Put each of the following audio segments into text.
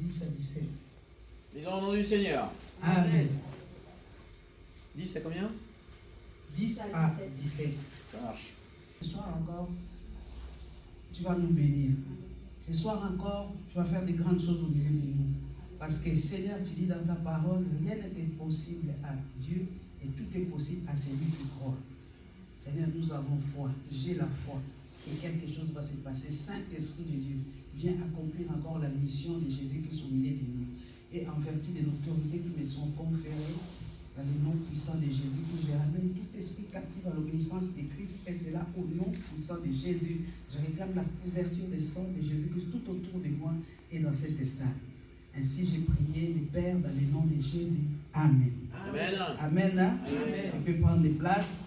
10 à 17. Disons au nom du Seigneur. Amen. 10, c'est combien? 10 à 17. Ça marche. Ce soir encore, tu vas nous bénir. Ce soir encore, tu vas faire des grandes choses au milieu de nous. Parce que Seigneur, tu dis dans ta parole, rien n'est impossible à Dieu et tout est possible à celui qui croit. Seigneur, nous avons foi. J'ai la foi que quelque chose va se passer. Saint-Esprit de Dieu, viens accomplir encore la mission de Jésus qui est au milieu de nous. Et en vertu de l'autorité qui me sont conférées, dans le nom puissant de Jésus, que je ramène tout esprit captif à l'obéissance de Christ, et c'est là au nom puissant de Jésus. Je réclame la couverture des sangs de Jésus-Christ tout autour de moi et dans cette salle. Ainsi j'ai prié le Père dans le nom de Jésus. Amen. Amen. Amen. Hein? Amen. On peut prendre des places.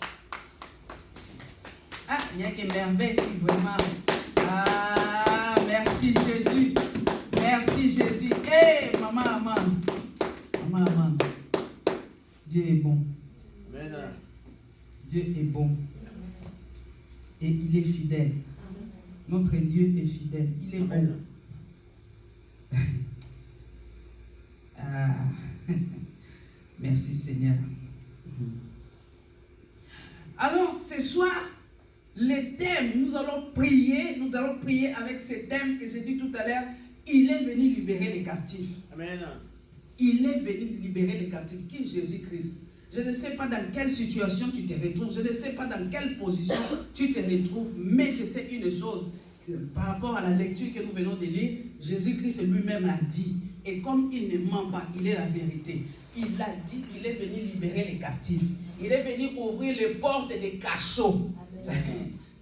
Ah, il y a que merveille, vraiment. Ah, merci Jésus. Merci Jésus. Hé, maman Amande. Maman Amande. Dieu est bon. Amen. Dieu est bon. Et il est fidèle. Notre Dieu est fidèle. Il est bon. Ah. Merci Seigneur. Alors, ce soir, le thème, nous allons prier avec ce thème que j'ai dit tout à l'heure. Il est venu libérer les captifs. Amen. Il est venu libérer les captifs. Qui est Jésus-Christ? Je ne sais pas dans quelle situation tu te retrouves, je ne sais pas dans quelle position tu te retrouves, mais je sais une chose, par rapport à la lecture que nous venons de lire, Jésus-Christ lui-même a dit, et comme il ne ment pas, il est la vérité. Il a dit qu'il est venu libérer les captifs. Il est venu ouvrir les portes des cachots.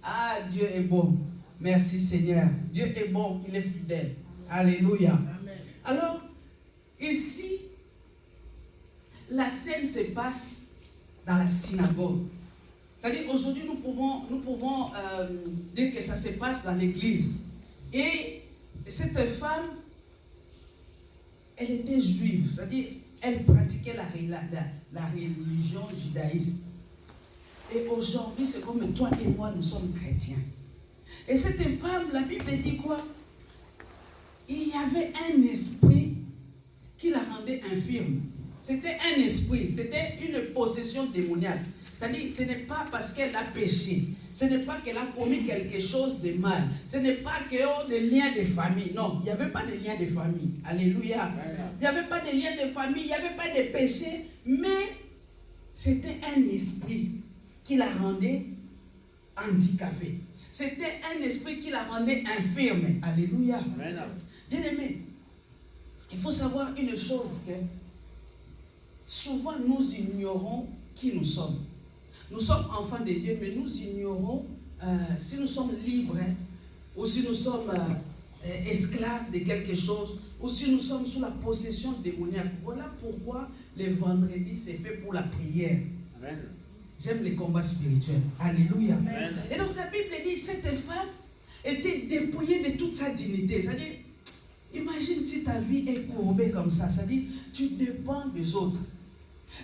Ah, Dieu est bon. Merci Seigneur. Dieu est bon, il est fidèle. Alléluia. Amen. Alors, ici, la scène se passe dans la synagogue. C'est-à-dire, aujourd'hui, nous pouvons dire que ça se passe dans l'église. Et cette femme, elle était juive. C'est-à-dire, elle pratiquait la religion judaïsme. Et aujourd'hui, c'est comme toi et moi, nous sommes chrétiens. Et cette femme, la Bible dit quoi? Il y avait un esprit qui la rendait infirme. C'était un esprit, c'était une possession démoniaque. C'est-à-dire, ce n'est pas parce qu'elle a péché, ce n'est pas qu'elle a commis quelque chose de mal, ce n'est pas qu'il y a des liens de famille. Non, il n'y avait pas de liens de famille. Alléluia. Il n'y avait pas de liens de famille, il n'y avait pas de péché, mais c'était un esprit qui la rendait handicapée. C'était un esprit qui la rendait infirme. Alléluia. Bien aimé, il faut savoir une chose que souvent nous ignorons qui nous sommes. Nous sommes enfants de Dieu, mais nous ignorons si nous sommes libres, hein, ou si nous sommes esclaves de quelque chose, ou si nous sommes sous la possession démoniaque. Voilà pourquoi les vendredis c'est fait pour la prière. Amen. J'aime les combats spirituels. Alléluia. Amen. Et donc la Bible dit cette femme était dépouillée de toute sa dignité. C'est-à-dire, imagine si ta vie est courbée comme ça. C'est-à-dire, tu dépends des autres.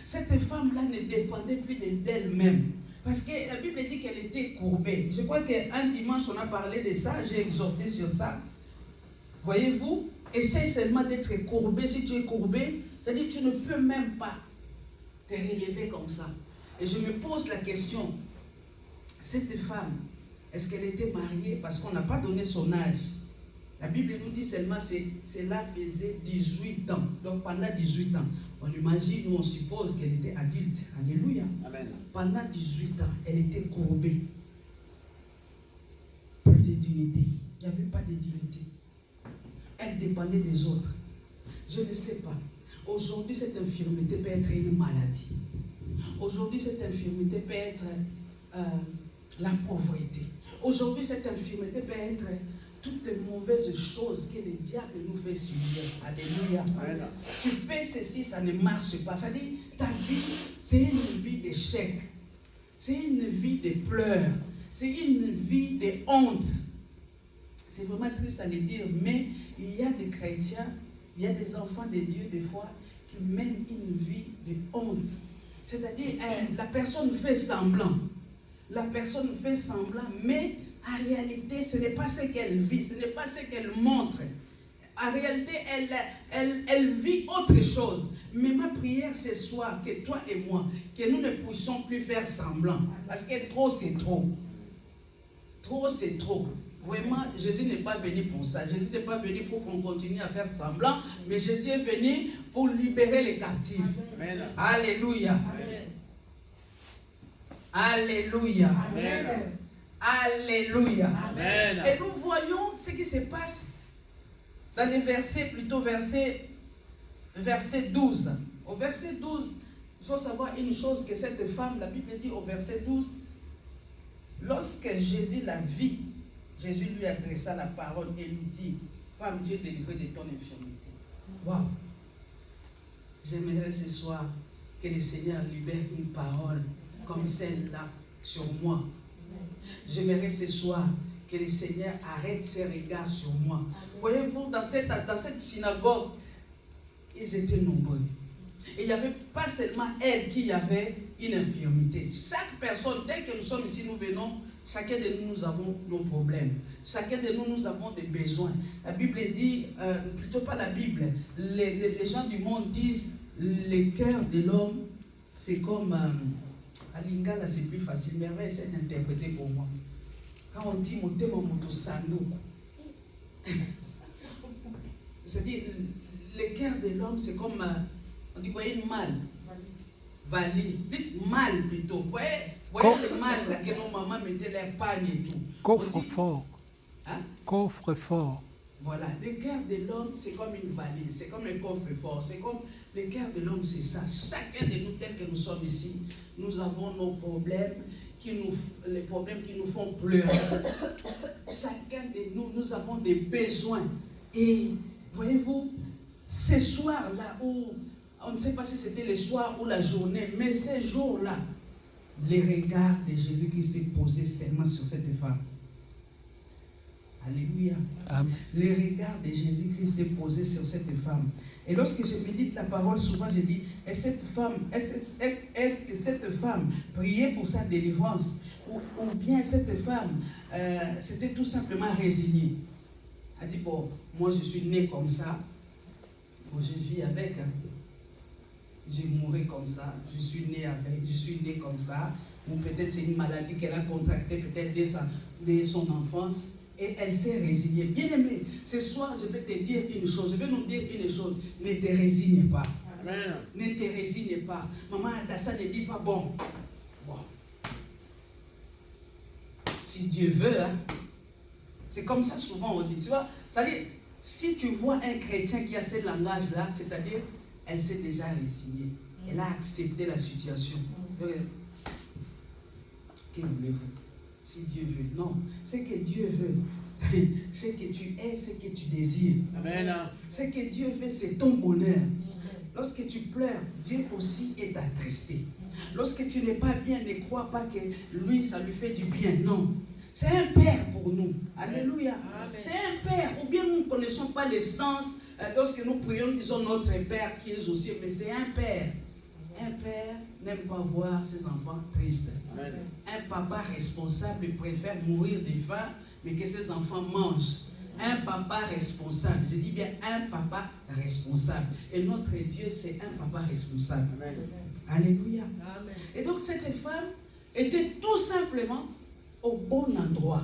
Cette femme-là ne dépendait plus d'elle-même. Parce que la Bible dit qu'elle était courbée. Je crois qu'un dimanche, on a parlé de ça. J'ai exhorté sur ça. Voyez-vous, essaye seulement d'être courbé. Si tu es courbé, c'est-à-dire tu ne peux même pas te relever comme ça. Et je me pose la question, cette femme, est-ce qu'elle était mariée? Parce qu'on n'a pas donné son âge. La Bible nous dit seulement que cela faisait 18 ans. Donc pendant 18 ans, on imagine, nous on suppose qu'elle était adulte. Alléluia. Amen. Pendant 18 ans, elle était courbée. Plus de dignité. Il n'y avait pas de dignité. Elle dépendait des autres. Je ne sais pas. Aujourd'hui, cette infirmité peut être une maladie. Aujourd'hui, cette infirmité peut être la pauvreté. Aujourd'hui, cette infirmité peut être toutes les mauvaises choses que le diable nous fait subir. Alléluia. Amen. Tu fais ceci, ça ne marche pas. Ça dit, ta vie, c'est une vie d'échec. C'est une vie de pleurs. C'est une vie de honte. C'est vraiment triste à le dire, mais il y a des chrétiens, il y a des enfants de Dieu, des fois, qui mènent une vie de honte. C'est-à-dire, la personne fait semblant. La personne fait semblant, mais en réalité, ce n'est pas ce qu'elle vit, ce n'est pas ce qu'elle montre. en réalité, elle vit autre chose. Mais ma prière ce soir, que toi et moi, que nous ne puissions plus faire semblant. Parce que trop, c'est trop. Trop, c'est trop. Vraiment, Jésus n'est pas venu pour ça. Jésus n'est pas venu pour qu'on continue à faire semblant. Mais Jésus est venu pour libérer les captifs. Amen. Alléluia. Amen. Alléluia. Amen. Alléluia. Amen. Et nous voyons ce qui se passe dans les versets, plutôt verset 12. Au verset 12, il faut savoir une chose, que cette femme, la Bible dit au verset 12, lorsque Jésus la vit, Jésus lui adressa la parole et lui dit, femme, Dieu est délivré de ton infirmité. Waouh! J'aimerais ce soir que le Seigneur libère une parole comme celle-là sur moi. J'aimerais ce soir que le Seigneur arrête ses regards sur moi. Voyez-vous, dans cette synagogue, ils étaient nombreux. Et il n'y avait pas seulement elle qui avait une infirmité. Chaque personne, dès que nous sommes ici, nous venons, chacun de nous, nous avons nos problèmes. Chacun de nous, nous avons des besoins. La Bible dit, plutôt pas la Bible, les gens du monde disent, le cœur de l'homme, c'est comme, à Lingala c'est plus facile, mais on va essayer d'interpréter pour moi. Quand on dit motema moto sanduku, c'est-à-dire, le cœur de l'homme, c'est comme, on dit, voyez, une malle. Valise, malle plutôt. Voyez le mal là, que nos mamans mettaient leur panne et tout. Coffre-fort. Hein? Coffre-fort. Voilà, le cœur de l'homme, c'est comme une valise, c'est comme un coffre-fort, c'est comme le cœur de l'homme, c'est ça. Chacun de nous, tel que nous sommes ici, nous avons nos problèmes, les problèmes qui nous font pleurer. Chacun de nous, nous avons des besoins. Et voyez-vous, ces soirs-là où, on ne sait pas si c'était le soir ou la journée, mais ces jours-là, les regards de Jésus-Christ s'est posé seulement sur cette femme. Alléluia. Amen. Les regards de Jésus-Christ s'est posé sur cette femme. Et lorsque je médite la parole, souvent je dis, est-ce que cette femme priait pour sa délivrance? Ou bien cette femme s'était tout simplement résignée? Elle dit, bon, moi je suis née comme ça, bon, je vis avec, hein. J'ai mouru comme ça, je suis née comme ça, ou peut-être c'est une maladie qu'elle a contractée peut-être dès son enfance, et elle s'est résignée. Bien aimé, ce soir je vais te dire une chose, je vais nous dire une chose, ne te résigne pas. Amen. Ne te résigne pas. Maman Adassa ne dit pas, bon, si Dieu veut, hein, c'est comme ça souvent on dit, tu vois, c'est-à-dire, si tu vois un chrétien qui a ce langage-là, c'est-à-dire, elle s'est déjà résignée. Elle a accepté la situation. Que voulez-vous? Si Dieu veut. Non. Ce que Dieu veut, ce que tu es, ce que tu désires. Amen. Ce que Dieu veut, c'est ton bonheur. Lorsque tu pleures, Dieu aussi est attristé. Lorsque tu n'es pas bien, ne crois pas que lui, ça lui fait du bien. Non. C'est un père pour nous. Alléluia. C'est un père. Ou bien nous ne connaissons pas le sens. Lorsque nous prions, nous disons notre père qui est aussi. Mais c'est un père. Un père n'aime pas voir ses enfants tristes. Amen. Un papa responsable préfère mourir de faim, mais que ses enfants mangent. Un papa responsable. Je dis bien un papa responsable. Et notre Dieu, c'est un papa responsable. Amen. Alléluia. Amen. Et donc cette femme était tout simplement au bon endroit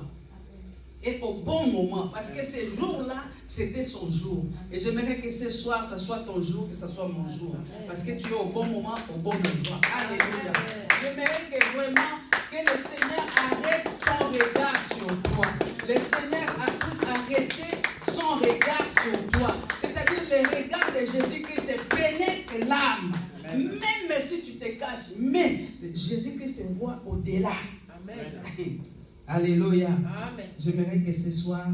et au bon moment, parce que ce jour-là, c'était son jour. Et j'aimerais que ce soir, ça soit ton jour, que ce soit mon jour, parce que tu es au bon moment, au bon endroit. Alléluia. J'aimerais que vraiment, que le Seigneur arrête son regard sur toi. Le Seigneur a tous arrêté son regard sur toi. C'est-à-dire le regard de Jésus-Christ pénètre l'âme. Même si tu te caches, mais Jésus-Christ se voit au-delà. Amen. Alléluia. Amen. J'aimerais que ce soir,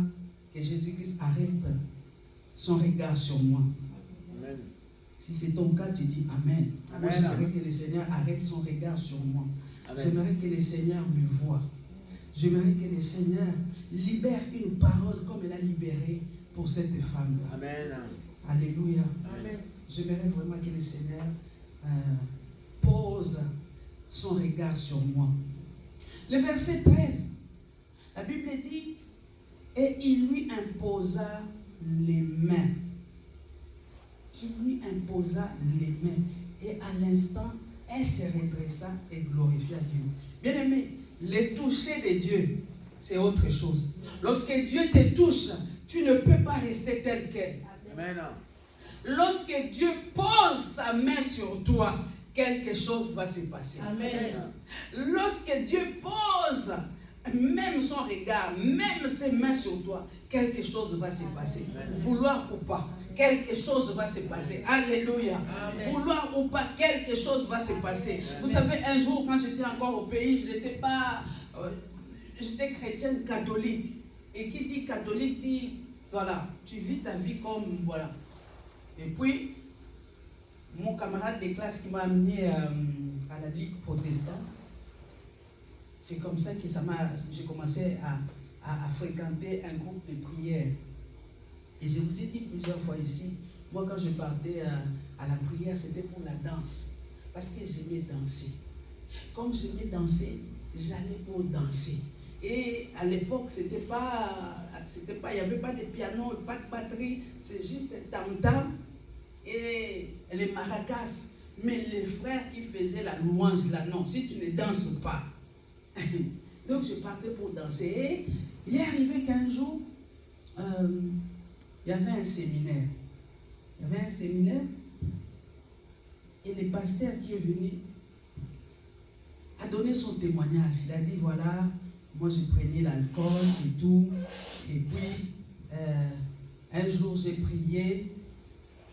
que Jésus-Christ arrête son regard sur moi. Amen. Si c'est ton cas, tu dis Amen. Amen. Moi, j'aimerais que le Seigneur arrête son regard sur moi. Amen. J'aimerais que le Seigneur me voie. J'aimerais que le Seigneur libère une parole comme elle a libéré pour cette femme-là. Amen. Alléluia. Amen. J'aimerais vraiment que le Seigneur pose son regard sur moi. Le verset 13, la Bible dit, et il lui imposa les mains. Il lui imposa les mains. Et à l'instant, elle se redressa et glorifia Dieu. Bien-aimé, le toucher de Dieu, c'est autre chose. Lorsque Dieu te touche, tu ne peux pas rester tel quel. Amen. Lorsque Dieu pose sa main sur toi, quelque chose va se passer. Amen. Lorsque Dieu pose même son regard, même ses mains sur toi, quelque chose va se passer. Amen. Vouloir ou pas, quelque chose va se passer. Alléluia. Amen. Vouloir ou pas, quelque chose va se passer. Amen. Vous savez, un jour, quand j'étais encore au pays, je n'étais pas... j'étais chrétienne catholique. Et qui dit catholique dit, voilà, tu vis ta vie comme, voilà. Et puis, mon camarade de classe qui m'a amené à la Ligue protestante, c'est comme ça que j'ai commencé à fréquenter un groupe de prière. Et je vous ai dit plusieurs fois ici, moi quand je partais à la prière, c'était pour la danse. Parce que j'aimais danser. Comme j'aimais danser, j'allais pour danser. Et à l'époque, il n'y avait pas de piano, pas de batterie, c'est juste un tam-tam et les maracas. Mais les frères qui faisaient la louange là, non, si tu ne danses pas. Donc je partais pour danser. Et il est arrivé qu'un jour, il y avait un séminaire. Il y avait un séminaire et le pasteur qui est venu a donné son témoignage. Il a dit, voilà, moi je prenais l'alcool et tout. Et puis, un jour j'ai prié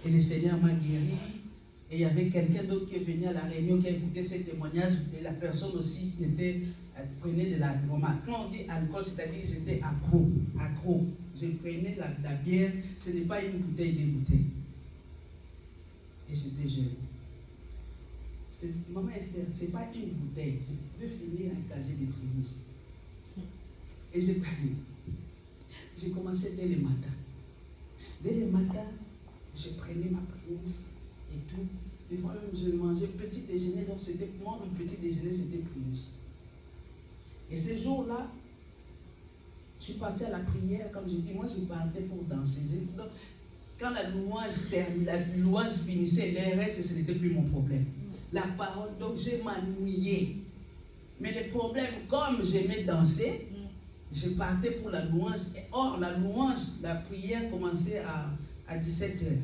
et le Seigneur m'a guéri. Et il y avait quelqu'un d'autre qui est venu à la réunion, qui a écouté ces témoignages. Et la personne aussi qui prenait de l'alcool. Quand on dit alcool, c'est-à-dire que j'étais accro. Je prenais la bière, ce n'est pas une bouteille, des bouteilles. Et j'étais jeune. Maman Esther, ce n'est pas une bouteille. Je veux finir un casier de Primus. Et j'ai commencé dès le matin. Dès le matin, je prenais ma Primus et tout. Des fois même, je mangeais petit déjeuner. Donc c'était moi, mon petit déjeuner, c'était Primus. Et ce jour-là, je suis partie à la prière. Comme je dis, moi, je partais pour danser. Donc, quand la louange finissait, le reste, ce n'était plus mon problème. La parole, donc je m'ennuyais. Mais le problème, comme j'aimais danser, je partais pour la louange. Or, la louange, la prière commençait à 17h.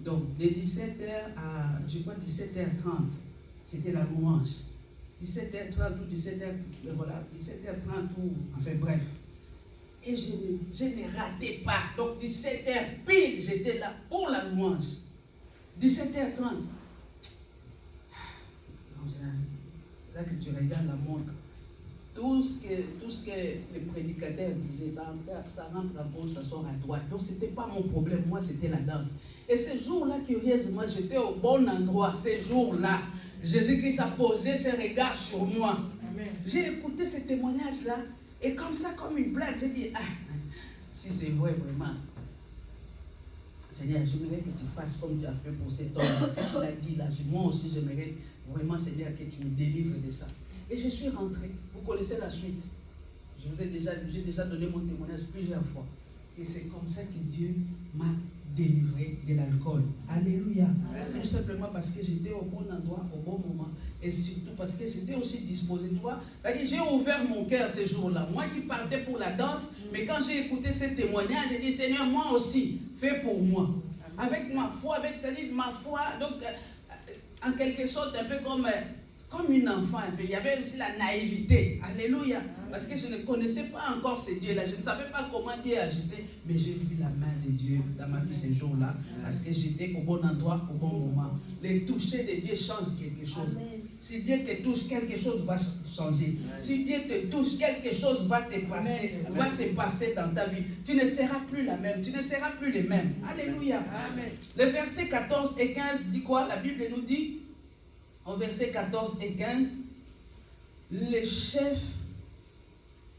Donc, de 17h à, je crois, 17h30, c'était la louange. 17h30 ou 17h, voilà, 17h30 ou, enfin bref. Et je ne ratais pas. Donc, 17h pile, j'étais là pour la louange. 17h30. C'est là que tu regardes la montre. Tout ce que les prédicateurs disaient, ça rentre à gauche, ça sort à droite. Donc, ce n'était pas mon problème. Moi, c'était la danse. Et ce jour-là, curieusement, j'étais au bon endroit. Ce jour-là, Jésus-Christ a posé ses regards sur moi. J'ai écouté ce témoignage-là. Et comme ça, comme une blague, j'ai dit, si c'est vrai, vraiment, Seigneur, j'aimerais que tu fasses comme tu as fait pour cet homme. Ce qu'il a dit là, moi aussi, j'aimerais vraiment, Seigneur, que tu me délivres de ça. Et je suis rentré. Vous connaissez la suite. J'ai déjà donné mon témoignage plusieurs fois. Et c'est comme ça que Dieu m'a délivré de l'alcool. Alléluia. Amen. Tout simplement parce que j'étais au bon endroit, au bon moment. Et surtout parce que j'étais aussi disposé. C'est-à-dire, j'ai ouvert mon cœur ce jour-là. Moi qui partais pour la danse, mais quand j'ai écouté ce témoignage, j'ai dit, Seigneur, moi aussi, fais pour moi. Avec ma foi, c'est-à-dire ma foi, donc, en quelque sorte, un peu comme une enfant. Il y avait aussi la naïveté. Alléluia. Parce que je ne connaissais pas encore ce Dieu-là. Je ne savais pas comment Dieu agissait. Mais j'ai vu la main de Dieu dans ma vie ces jours-là. Parce que j'étais au bon endroit, au bon moment. Le toucher de Dieu change quelque chose. Amen. Si Dieu te touche, quelque chose va changer. Amen. Si Dieu te touche, quelque chose va te passer, Amen. Va se passer dans ta vie. Tu ne seras plus la même. Tu ne seras plus les mêmes. Alléluia. Amen. Le verset 14 et 15 dit quoi? La Bible nous dit, au verset 14 et 15, les chefs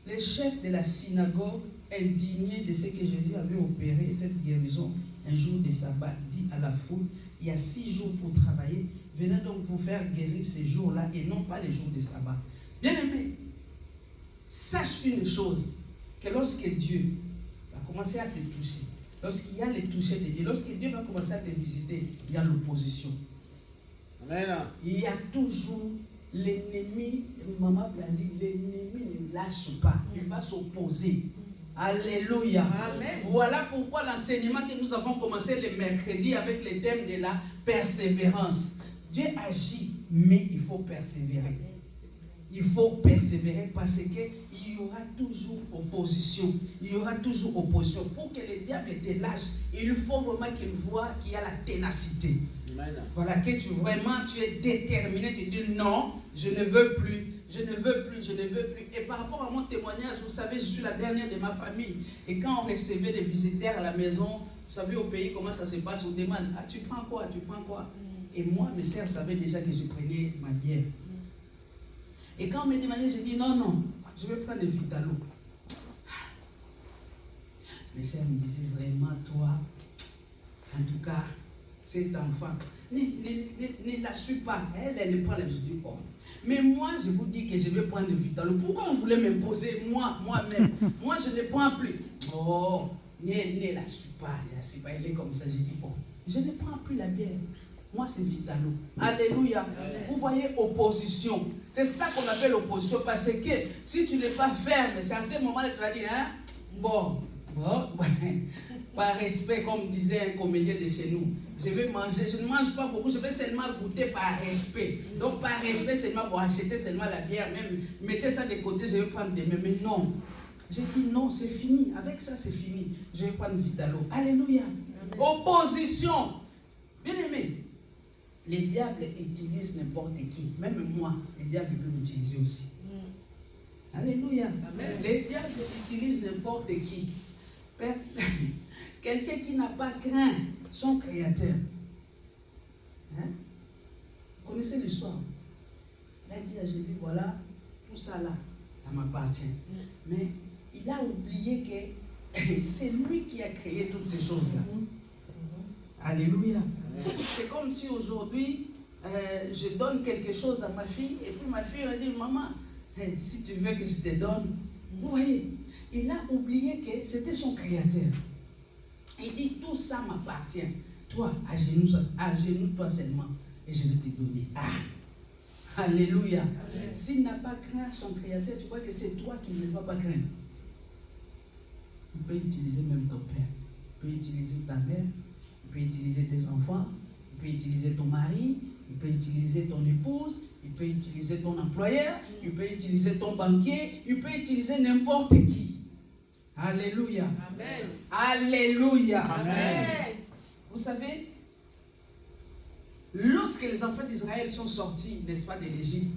de la synagogue, indignés de ce que Jésus avait opéré, cette guérison, un jour de sabbat, dit à la foule, il y a 6 jours pour travailler, venez donc vous faire guérir ces jours-là et non pas les jours de sabbat. Bien-aimé, sache une chose, que lorsque Dieu va commencer à te toucher, lorsqu'il y a les touchés de Dieu, lorsque Dieu va commencer à te visiter, il y a l'opposition. Amen. Il y a toujours l'ennemi, maman l'a dit, l'ennemi ne lâche pas, il va s'opposer. Alléluia. Amen. Voilà pourquoi l'enseignement que nous avons commencé le mercredi avec le thème de la persévérance. Dieu agit, mais il faut persévérer. Il faut persévérer parce qu'il y aura toujours opposition. Il y aura toujours opposition. Pour que le diable te lâche, il faut vraiment qu'il voit qu'il y a la ténacité. Amen. Voilà, que tu es déterminé, tu dis non, je ne veux plus, je ne veux plus, je ne veux plus. Et par rapport à mon témoignage, vous savez, je suis la dernière de ma famille. Et quand on recevait des visiteurs à la maison, vous savez au pays comment ça se passe, on demande, ah tu prends quoi, tu prends quoi? Et moi, mes sœurs savaient déjà que je prenais ma bière. Et quand on me demandait, j'ai dit non, non, je vais prendre le Vitalo. Les sœurs me disaient vraiment, toi, en tout cas, cet enfant, ne la suis pas. Elle prend la vie du corps. Mais moi, je vous dis que je vais prendre le Vitalo. Pourquoi on voulait m'imposer, moi-même? Moi, je ne prends plus. Oh, ne la suis pas, elle est comme ça. J'ai dit, bon, je ne prends plus la bière. Moi, c'est Vitalo. Alléluia. Amen. Vous voyez, opposition. C'est ça qu'on appelle opposition. Parce que si tu n'es pas ferme, c'est à ce moment-là que tu vas dire, hein, bon, par respect, comme disait un comédien de chez nous, je vais manger, je ne mange pas beaucoup, je vais seulement goûter par respect. Donc, par respect, seulement pour acheter seulement la bière, même, mettez ça de côté, je vais prendre demain. Mais non. J'ai dit non, c'est fini. Avec ça, c'est fini. Je vais prendre Vitalo. Alléluia. Amen. Opposition. Bien aimé. Les diables utilisent n'importe qui. Même moi, les diables peuvent m'utiliser aussi. Alléluia. Amen. Les diables utilisent n'importe qui. Quelqu'un qui n'a pas craint son créateur. Hein? Vous connaissez l'histoire? Il a dit à Jésus, voilà, tout ça là, ça m'appartient. Mais il a oublié que c'est lui qui a créé toutes ces choses-là. Alléluia. C'est comme si aujourd'hui, je donne quelque chose à ma fille, et puis ma fille va dire, maman, si tu veux que je te donne. Vous voyez, il a oublié que c'était son créateur. Il dit, tout ça m'appartient. Toi, agenouille-toi seulement, et je vais te donner. Ah, alléluia. Amen. S'il n'a pas craint son créateur, tu crois que c'est toi qui ne vas pas craindre. Il peut utiliser même ton père, il peut utiliser ta mère, il peut utiliser tes enfants, il peut utiliser ton mari, il peut utiliser ton épouse, il peut utiliser ton employeur, il peut utiliser ton banquier, il peut utiliser n'importe qui. Alléluia. Amen. Alléluia. Amen. Vous savez, lorsque les enfants d'Israël sont sortis, n'est-ce pas, de l'Égypte,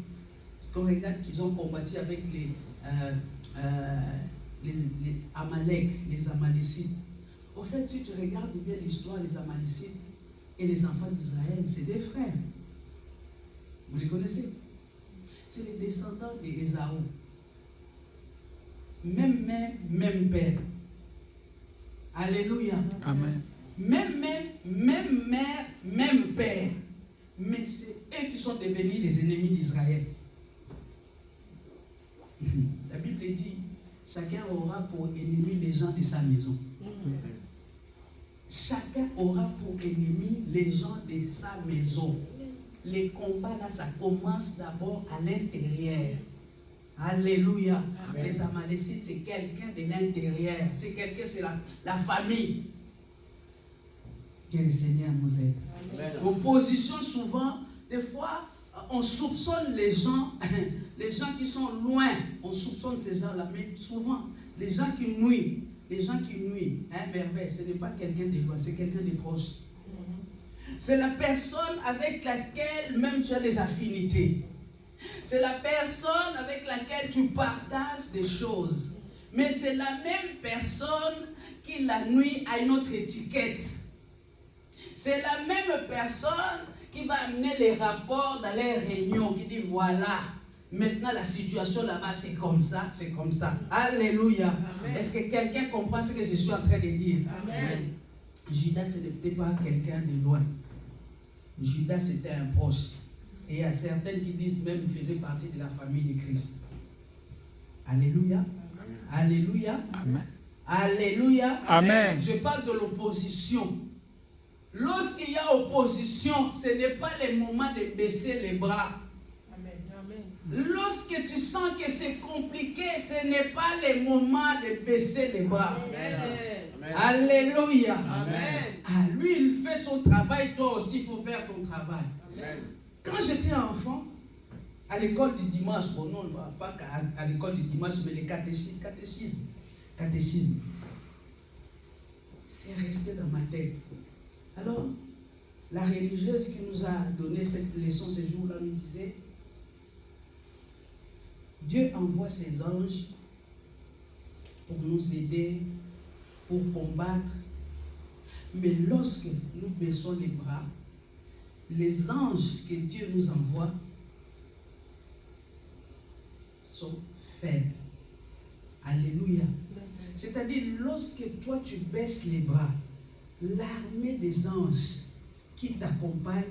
parce qu'on regarde qu'ils ont combattu avec les Amalek, les Amalécites. Au fait, si tu regardes bien l'histoire des Amalécites et les enfants d'Israël, c'est des frères. Vous les connaissez? C'est les descendants d'Ésaü. Même mère, même père. Alléluia. Amen. Même mère, même père. Mais c'est eux qui sont devenus les ennemis d'Israël. La Bible dit, chacun aura pour ennemi les gens de sa maison. Chacun aura pour ennemi les gens de sa maison. Les combats là, ça commence d'abord à l'intérieur. Alléluia. Amen. Les Amalécites, c'est quelqu'un de l'intérieur. C'est quelqu'un, c'est la famille. Que le Seigneur nous aide. Opposition, souvent, des fois, on soupçonne les gens qui sont loin. On soupçonne ces gens-là, mais souvent, les gens qui nuisent, un pervers, ce n'est pas quelqu'un de loin, c'est quelqu'un de proche. C'est la personne avec laquelle même tu as des affinités. C'est la personne avec laquelle tu partages des choses. Mais c'est la même personne qui la nuit a une autre étiquette. C'est la même personne qui va amener les rapports dans les réunions, qui dit voilà, maintenant la situation là-bas c'est comme ça, c'est comme ça. Alléluia. Est-ce que quelqu'un comprend ce que je suis en train de dire? Amen. Judas, ce n'était pas quelqu'un de loin. Judas, c'était un proche. Et il y a certaines qui disent même qu'il faisait partie de la famille de Christ. Alléluia. Amen. Alléluia. Amen. Alléluia. Amen. Je parle de l'opposition. Lorsqu'il y a opposition, ce n'est pas le moment de baisser les bras. Lorsque tu sens que c'est compliqué, ce n'est pas le moment de baisser les bras. Amen. Alléluia. Amen. Ah, lui, il fait son travail, toi aussi, il faut faire ton travail. Amen. Quand j'étais enfant, à l'école du dimanche, bon non, pas à l'école du dimanche, mais le catéchisme, c'est resté dans ma tête. Alors, la religieuse qui nous a donné cette leçon ce jour-là nous disait, Dieu envoie ses anges pour nous aider, pour combattre. Mais lorsque nous baissons les bras, les anges que Dieu nous envoie sont faibles. Alléluia. C'est-à-dire, lorsque toi tu baisses les bras, l'armée des anges qui t'accompagnent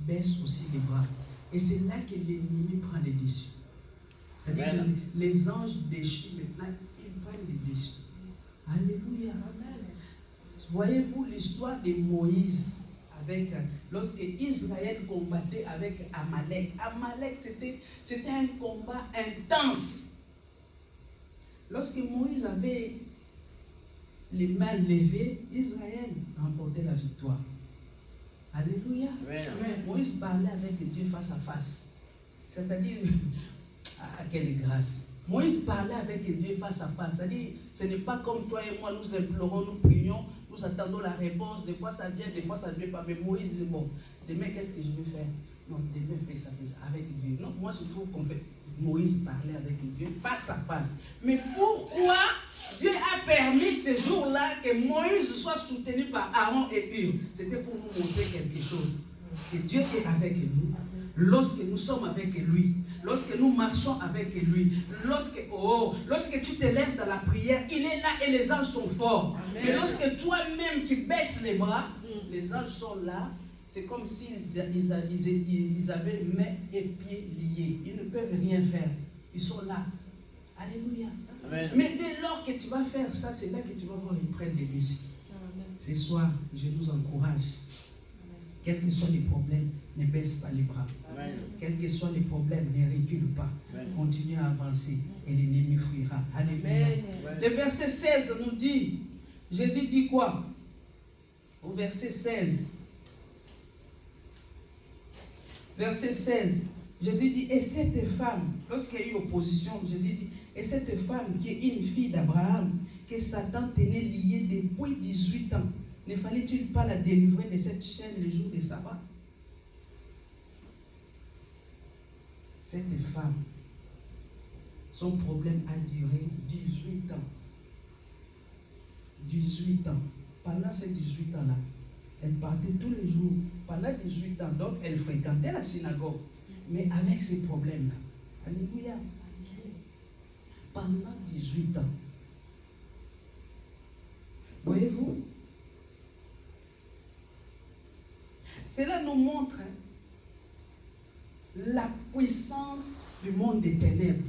baisse aussi les bras. Et c'est là que l'ennemi prend les dessus. C'est-à-dire que les anges déchus, maintenant, ils prennent les dessus. Alléluia. Voyez-vous l'histoire de Moïse lorsque Israël combattait avec Amalek. Amalek, c'était un combat intense. Lorsque Moïse avait les mains levées, Israël remportait la victoire. Alléluia. Amen. Moïse parlait avec Dieu face à face. C'est-à-dire, quelle grâce. Moïse parlait avec Dieu face à face. C'est-à-dire, ce n'est pas comme toi et moi, nous implorons, nous prions, nous attendons la réponse. Des fois ça vient, des fois ça ne vient pas. Mais Moïse dit, bon, demain qu'est-ce que je vais faire? Non, demain fais ça avec Dieu. Non, moi je trouve qu'en fait, Moïse parlait avec Dieu face à face. Mais pourquoi Dieu a permis ce jour-là que Moïse soit soutenu par Aaron et Hur? C'était pour nous montrer quelque chose. Que Dieu est avec nous. Lorsque nous sommes avec lui, lorsque nous marchons avec lui, lorsque tu te lèves dans la prière, il est là et les anges sont forts. Amen. Mais lorsque toi-même tu baisses les bras, les anges sont là. C'est comme s'ils avaient mains et pieds liés. Ils ne peuvent rien faire. Ils sont là. Alléluia. Amen. Mais dès lors que tu vas faire ça, c'est là que tu vas voir, ils prennent les dessus. Ce soir, je nous encourage. Quels que soient les problèmes, ne baisse pas les bras. Amen. Quels que soient les problèmes, ne recule pas. Amen. Continue à avancer et l'ennemi fuira. Alléluia. Amen. Le verset 16 nous dit, Jésus dit quoi? Au verset 16. Verset 16, Jésus dit, et cette femme, lorsqu'il y a eu opposition, Jésus dit, et cette femme qui est une fille d'Abraham, que Satan tenait liée depuis 18 ans, ne fallait-il pas la délivrer de cette chaîne le jour de sabbat? Cette femme, son problème a duré 18 ans. 18 ans. Pendant ces 18 ans-là, elle partait tous les jours. Pendant 18 ans, donc elle fréquentait la synagogue. Mais avec ces problèmes-là. Alléluia. Pendant 18 ans. Voyez-vous? Cela nous montre la puissance du monde des ténèbres.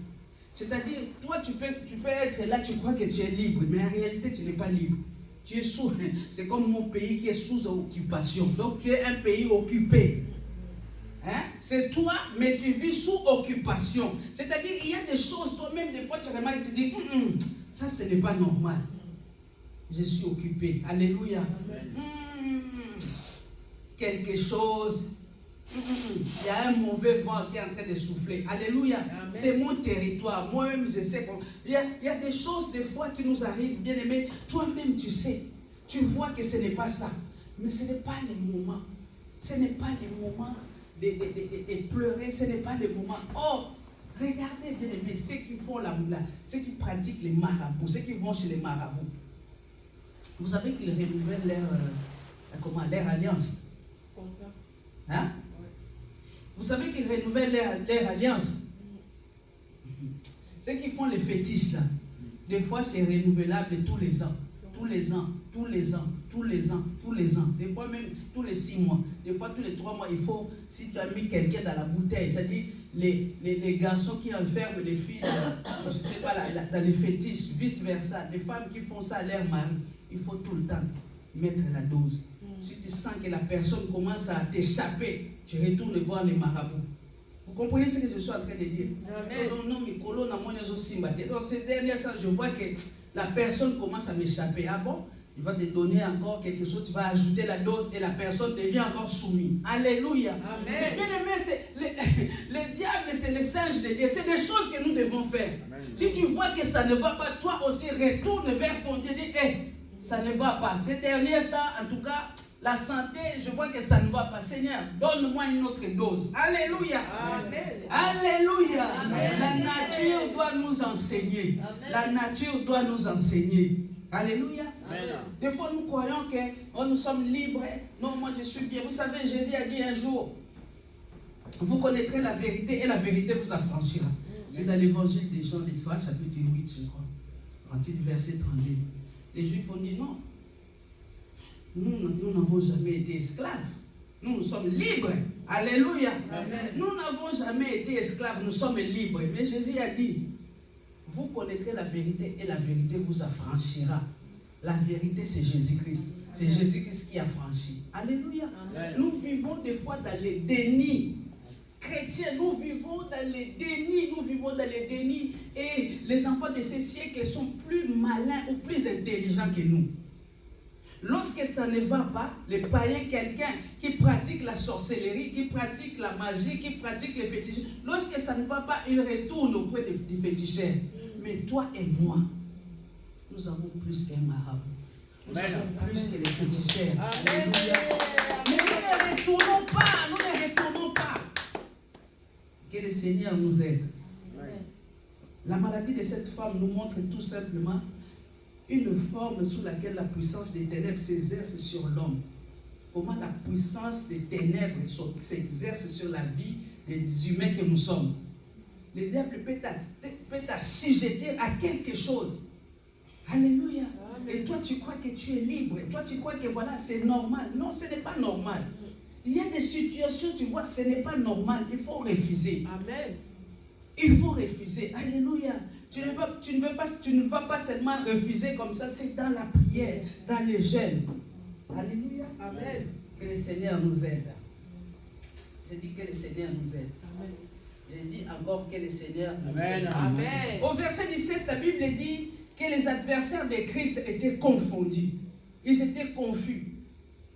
C'est-à-dire, toi, tu peux être là, tu crois que tu es libre, mais en réalité, tu n'es pas libre. Tu es sous, c'est comme mon pays qui est sous occupation. Donc, tu es un pays occupé. Hein? C'est toi, mais tu vis sous occupation. C'est-à-dire, il y a des choses, toi-même, des fois, tu remarques, tu te dis, ça, ce n'est pas normal. Je suis occupé. Alléluia. Quelque chose. Il y a un mauvais vent qui est en train de souffler. Alléluia. C'est mon territoire. Moi-même, je sais. Il y a des choses, des fois, qui nous arrivent, bien aimé. Toi-même, tu sais. Tu vois que ce n'est pas ça. Mais ce n'est pas le moment. Ce n'est pas le moment de pleurer. Ce n'est pas le moment. Oh, regardez, bien aimé, ceux qui font ceux qui pratiquent les marabouts, ceux qui vont chez les marabouts. Vous savez qu'ils renouvellent leur alliance. Hein? Vous savez qu'ils renouvellent leur alliance. Ceux qui font les fétiches là, des fois c'est renouvelable tous les ans. tous les ans, tous les ans, tous les ans, tous les ans, des fois même tous les 6 mois, des fois tous les 3 mois, il faut, si tu as mis quelqu'un dans la bouteille, c'est-à-dire les garçons qui enferment les filles dans, je sais pas, dans les fétiches, vice-versa, les femmes qui font ça à leur mari, il faut tout le temps mettre la dose. Si tu sens que la personne commence à t'échapper, tu retournes voir les marabouts. Vous comprenez ce que je suis en train de dire? Donc ces derniers temps, je vois que la personne commence à m'échapper. Ah bon? Il va te donner encore quelque chose, tu vas ajouter la dose et la personne devient encore soumise. Alléluia. Amen. Mais bien aimé, le diable, c'est le singe de Dieu. C'est des choses que nous devons faire. Amen. Si tu vois que ça ne va pas, toi aussi retourne vers ton Dieu. Dis, hey, ça ne va pas. Ces derniers temps, en tout cas, la santé, je vois que ça ne va pas. Seigneur, donne-moi une autre dose. Alléluia. Amen. Alléluia. Amen. La nature doit nous enseigner. Amen. La nature doit nous enseigner. Alléluia. Amen. Des fois, nous croyons que nous sommes libres. Non, moi je suis bien. Vous savez, Jésus a dit un jour, vous connaîtrez la vérité et la vérité vous affranchira. C'est dans l'évangile des Jean d'Israël, chapitre 8, je crois. Verset 32. Les Juifs ont dit non. Nous n'avons jamais été esclaves. Nous sommes libres. Alléluia. Amen. Nous n'avons jamais été esclaves. Nous sommes libres. Mais Jésus a dit, vous connaîtrez la vérité et la vérité vous affranchira. La vérité, c'est Jésus-Christ. C'est Jésus-Christ qui a franchi. Alléluia. Amen. Nous vivons des fois dans les dénis. Chrétiens, nous vivons dans les dénis. Nous vivons dans les dénis. Et les enfants de ces siècles sont plus malins ou plus intelligents que nous. Lorsque ça ne va pas, les païens, quelqu'un qui pratique la sorcellerie, qui pratique la magie, qui pratique les fétiches, lorsque ça ne va pas, il retourne auprès des féticheurs. Mais toi et moi, nous avons plus qu'un marabout. Nous avons plus que les féticheurs. Amen. Mais nous ne retournons pas, nous ne retournons pas. Que le Seigneur nous aide. Amen. La maladie de cette femme nous montre tout simplement une forme sous laquelle la puissance des ténèbres s'exerce sur l'homme. Comment la puissance des ténèbres s'exerce sur la vie des humains que nous sommes. Le diable peut t'assujettir à quelque chose. Alléluia. Amen. Et toi, tu crois que tu es libre. Et toi, tu crois que voilà, c'est normal. Non, ce n'est pas normal. Il y a des situations, tu vois, ce n'est pas normal. Il faut refuser. Amen. Il faut refuser. Alléluia. Tu ne vas pas seulement refuser comme ça, c'est dans la prière, dans le jeûne. Alléluia. Amen. Que le Seigneur nous aide. J'ai dit que le Seigneur nous aide. Amen. J'ai dit encore que le Seigneur nous aide. Amen. Au verset 17, la Bible dit que les adversaires de Christ étaient confondus. Ils étaient confus.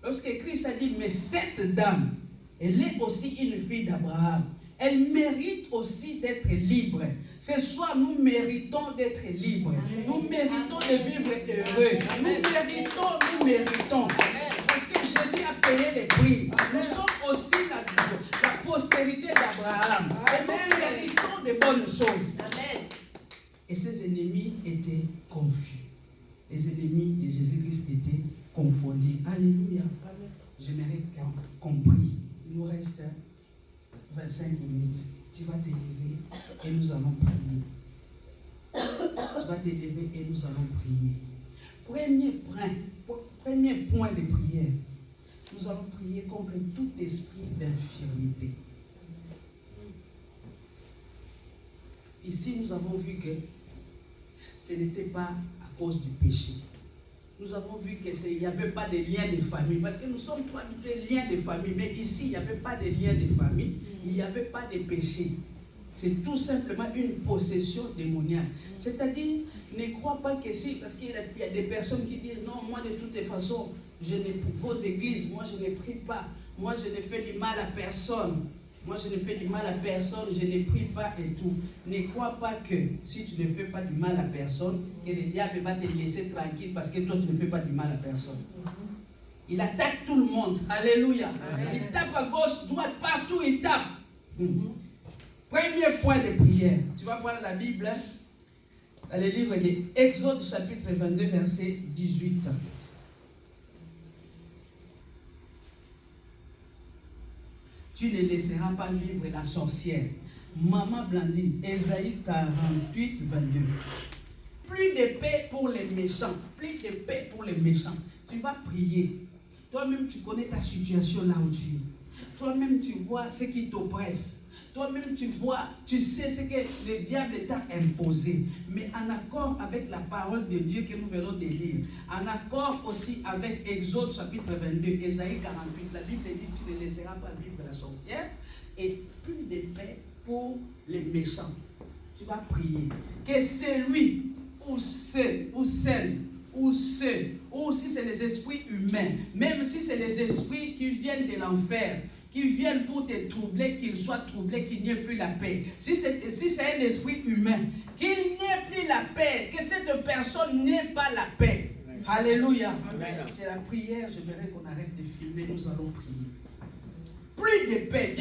Lorsque Christ a dit, mais cette dame, elle est aussi une fille d'Abraham. Elle mérite aussi d'être libre. Ce soir, nous méritons d'être libres. Amen. Nous méritons de vivre heureux. Amen. Nous méritons. Amen. Parce que Jésus a payé les prix. Amen. Nous sommes aussi la postérité d'Abraham. Et nous méritons de bonnes choses. Amen. Et ses ennemis étaient confus. Les ennemis de Jésus-Christ étaient confondus. Alléluia. Amen. J'aimerais qu'on prie. Il nous reste 25 minutes. Tu vas te lever et nous allons prier. Tu vas te lever et nous allons prier. Premier point de prière. Nous allons prier contre tout esprit d'infirmité. Ici, nous avons vu que ce n'était pas à cause du péché. Nous avons vu qu'il n'y avait pas de lien de famille. Parce que nous sommes tous habitués liens de famille. Mais ici, il n'y avait pas de lien de famille. Il n'y avait pas de péché. C'est tout simplement une possession démoniaque. C'est-à-dire, ne crois pas que si, parce qu'il y a des personnes qui disent, non, moi de toutes les façons, je ne vos églises, moi je ne prie pas. Moi je ne fais du mal à personne. Moi je ne fais du mal à personne, je ne prie pas et tout. Ne crois pas que si tu ne fais pas du mal à personne, que le diable va te laisser tranquille parce que toi tu ne fais pas du mal à personne. Il attaque tout le monde. Alléluia. Amen. Il tape à gauche, droite, partout il tape. Premier point de prière. Tu vas prendre la Bible dans le livre d'Exode chapitre 22 verset 18. Tu ne laisseras pas vivre la sorcière. Maman Blandine, Ésaïe 48, 22. Plus de paix pour les méchants. Plus de paix pour les méchants. Tu vas prier. Toi-même, tu connais ta situation là où tu es. Toi-même, tu vois ce qui t'oppresse. Toi-même, tu vois, tu sais ce que le diable t'a imposé. Mais en accord avec la parole de Dieu que nous venons de lire, en accord aussi avec Exode chapitre 22, Ésaïe 48, la Bible dit, tu ne laisseras pas vivre la sorcière, et plus de paix pour les méchants. Tu vas prier que celui ou celle, ou si c'est les esprits humains, même si c'est les esprits qui viennent de l'enfer, qui viennent pour te troubler, qu'ils soient troublés, qu'il n'y ait plus la paix. Si c'est un esprit humain, qu'il n'y ait plus la paix, que cette personne n'ait pas la paix. Amen. Alléluia. C'est la prière, j'aimerais qu'on arrête de filmer, nous allons prier. Plus de paix.